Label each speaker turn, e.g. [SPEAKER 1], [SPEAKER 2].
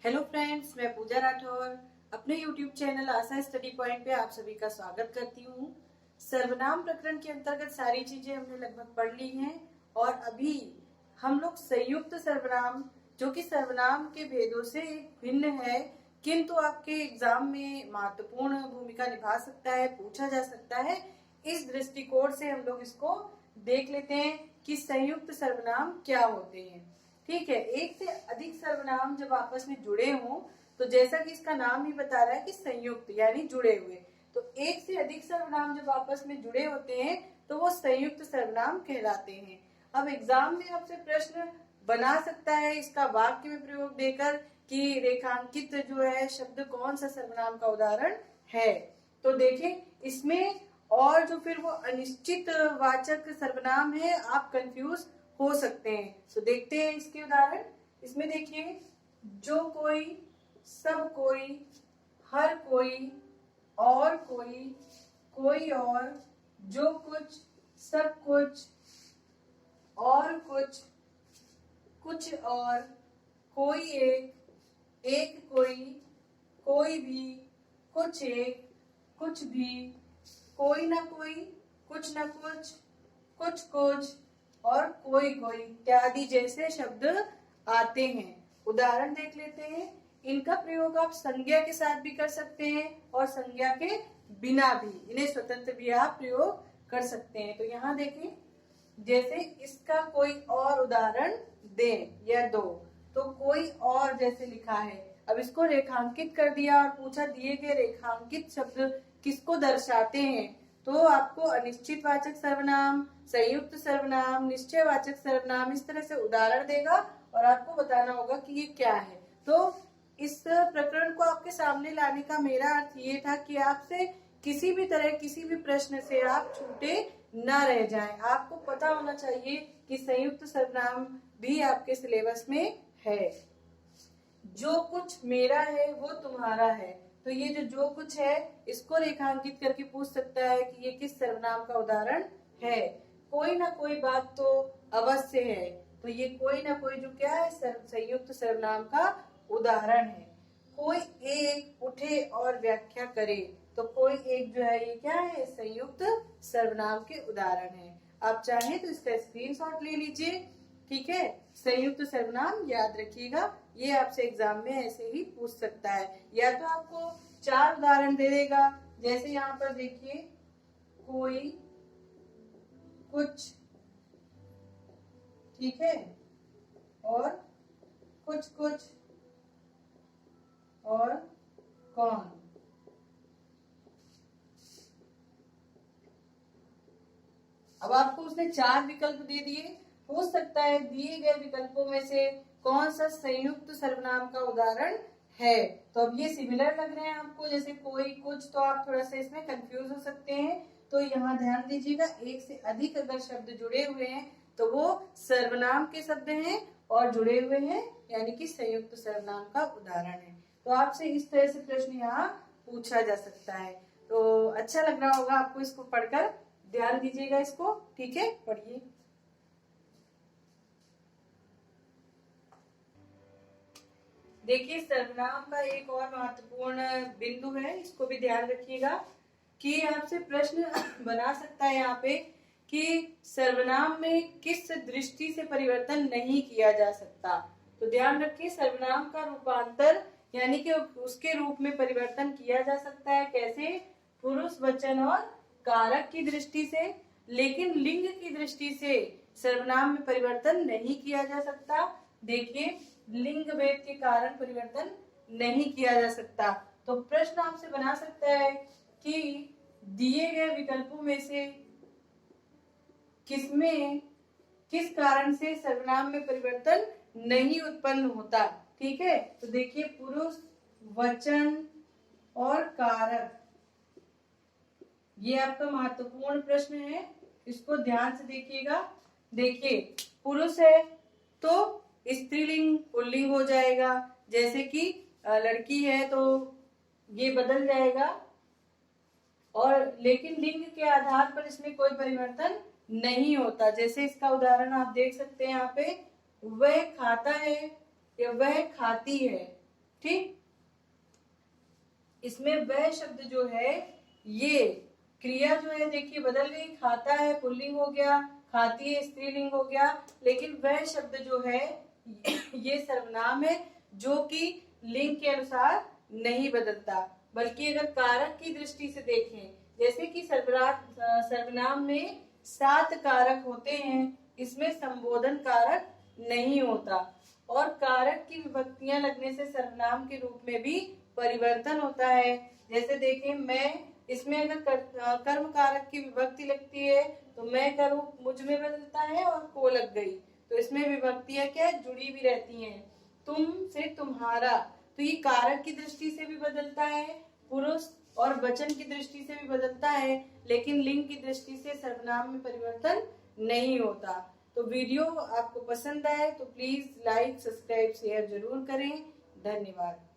[SPEAKER 1] Hello friends, मैं पूजा राठौर अपने YouTube channel आशा study point पे आप सभी का स्वागत करती हूँ। सर्वनाम प्रकरण के अंतर्गत सारी चीजें हमने लगभग पढ़ ली हैं और अभी हम लोग संयुक्त सर्वनाम, जो कि सर्वनाम के भेदों से भिन्न है किंतु आपके एग्जाम में महत्वपूर्ण भूमिका निभा सकता है, पूछा जा सकता है, इस दृष्टिकोण से हम लोग इसको देख लेते हैं कि संयुक्त सर्वनाम क्या होते हैं। ठीक है, एक से अधिक सर्वनाम जब आपस में जुड़े हों तो जैसा कि इसका नाम ही बता रहा है कि संयुक्त यानी जुड़े हुए, तो एक से अधिक सर्वनाम जब आपस में जुड़े होते हैं तो वो संयुक्त सर्वनाम कहलाते हैं। अब एग्जाम में आपसे प्रश्न बना सकता है इसका वाक्य में प्रयोग देकर कि रेखांकित जो है शब्द कौन सा सर्वनाम का उदाहरण है। तो देखें इसमें, और जो फिर वो अनिश्चित वाचक सर्वनाम है, आप कंफ्यूज हो सकते हैं। तो देखते हैं इसके उदाहरण। इसमें देखिए, जो कोई, सब कोई, हर कोई, और कोई और, जो कुछ, सब कुछ, और कुछ, कुछ और, कोई एक, एक कोई भी, कुछ एक, कुछ भी, कोई ना कोई, कुछ ना कुछ, कुछ कुछ और कोई इत्यादि जैसे शब्द आते हैं। उदाहरण देख लेते हैं। इनका प्रयोग आप संज्ञा के साथ भी कर सकते हैं और संज्ञा के बिना भी, इन्हें स्वतंत्र भी आप प्रयोग कर सकते हैं। तो यहाँ देखें, जैसे इसका कोई और उदाहरण दें या दो, तो कोई और जैसे लिखा है, अब इसको रेखांकित कर दिया और पूछा दिए गए रेखांकित शब्द किसको दर्शाते हैं, तो आपको अनिश्चित वाचक सर्वनाम, संयुक्त सर्वनाम, निश्चयवाचक सर्वनाम, इस तरह से उदाहरण देगा और आपको बताना होगा कि ये क्या है। तो इस प्रकरण को आपके सामने लाने का मेरा अर्थ ये था कि आपसे किसी भी तरह, किसी भी प्रश्न से आप छूटे न रह जाएं। आपको पता होना चाहिए कि संयुक्त सर्वनाम भी आपके सिलेबस में है। जो कुछ मेरा है वो तुम्हारा है, तो ये जो कुछ है इसको रेखांकित करके पूछ सकता है कि ये किस सर्वनाम का उदाहरण है। कोई ना कोई बात तो अवश्य है, तो ये कोई ना कोई जो क्या है, संयुक्त सर्वनाम का उदाहरण है। कोई एक उठे और व्याख्या करे, तो कोई एक जो है ये क्या है, संयुक्त सर्वनाम के उदाहरण है। आप चाहें तो इसका स्क्रीनशॉट ले लीजिए। ठीक है, संयुक्त सर्वनाम याद रखिएगा, ये आपसे एग्जाम में ऐसे ही पूछ सकता है। या तो आपको 4 उदाहरण दे देगा, जैसे यहाँ पर देखिए, कोई, कुछ, ठीक है, और कुछ कुछ, और कौन। अब आपको उसने 4 विकल्प दे दिए, हो सकता है दिए गए विकल्पों में से कौन सा संयुक्त सर्वनाम का उदाहरण है। तो अब ये सिमिलर लग रहे हैं आपको, जैसे कोई, कुछ, तो आप थोड़ा सा इसमें कंफ्यूज हो सकते हैं। तो यहाँ ध्यान दीजिएगा, एक से अधिक अगर शब्द जुड़े हुए हैं तो वो सर्वनाम के शब्द हैं और जुड़े हुए हैं यानी कि संयुक्त सर्वनाम का उदाहरण है। तो आपसे इस तरह से प्रश्न यहाँ पूछा जा सकता है। तो अच्छा लग रहा होगा आपको इसको पढ़कर, ध्यान दीजिएगा इसको। ठीक है, पढ़िए। देखिए, सर्वनाम का एक और महत्वपूर्ण बिंदु है, इसको भी ध्यान रखिएगा कि आपसे प्रश्न बना सकता है यहाँ पे कि सर्वनाम में किस दृष्टि से परिवर्तन नहीं किया जा सकता। तो ध्यान रखिए, सर्वनाम का रूपांतर यानी कि उसके रूप में परिवर्तन किया जा सकता है। कैसे? पुरुष वचन और कारक की दृष्टि से, लेकिन लिंग की दृष्टि से सर्वनाम में परिवर्तन नहीं किया जा सकता। देखिए, लिंग भेद के कारण परिवर्तन नहीं किया जा सकता। तो प्रश्न आपसे बना सकता है कि दिए गए विकल्पों में से किसमें, किस कारण से सर्वनाम में परिवर्तन नहीं उत्पन्न होता। ठीक है, तो देखिए, पुरुष, वचन और कारक, ये आपका महत्वपूर्ण प्रश्न है, इसको ध्यान से देखिएगा। देखिए, पुरुष है तो स्त्रीलिंग पुल्लिंग हो जाएगा, जैसे कि लड़की है तो ये बदल जाएगा, और लेकिन लिंग के आधार पर इसमें कोई परिवर्तन नहीं होता। जैसे इसका उदाहरण आप देख सकते हैं यहाँ पे, वह खाता है या वह खाती है, ठीक। इसमें वह शब्द जो है, ये क्रिया जो है देखिए बदल गई, खाता है पुल्लिंग हो गया, खाती है स्त्रीलिंग हो गया, लेकिन वह शब्द जो है ये सर्वनाम है जो कि लिंग के अनुसार नहीं बदलता। बल्कि अगर कारक की दृष्टि से देखें, जैसे कि सर्वनाम में 7 कारक होते हैं, इसमें संबोधन कारक नहीं होता। और कारक की विभक्तियां लगने से सर्वनाम के रूप में भी परिवर्तन होता है। जैसे देखें, मैं, इसमें अगर कर्म कारक की विभक्ति लगती है तो मैं करूं मुझ में बदलता है और को लग गई, तो इसमें विभक्तियां क्या है, जुड़ी भी रहती हैं। तुम से तुम्हारा, तो ये कारक की दृष्टि से भी बदलता है, पुरुष और वचन की दृष्टि से भी बदलता है, लेकिन लिंग की दृष्टि से सर्वनाम में परिवर्तन नहीं होता। तो वीडियो आपको पसंद आए तो प्लीज लाइक, सब्सक्राइब, शेयर जरूर करें। धन्यवाद।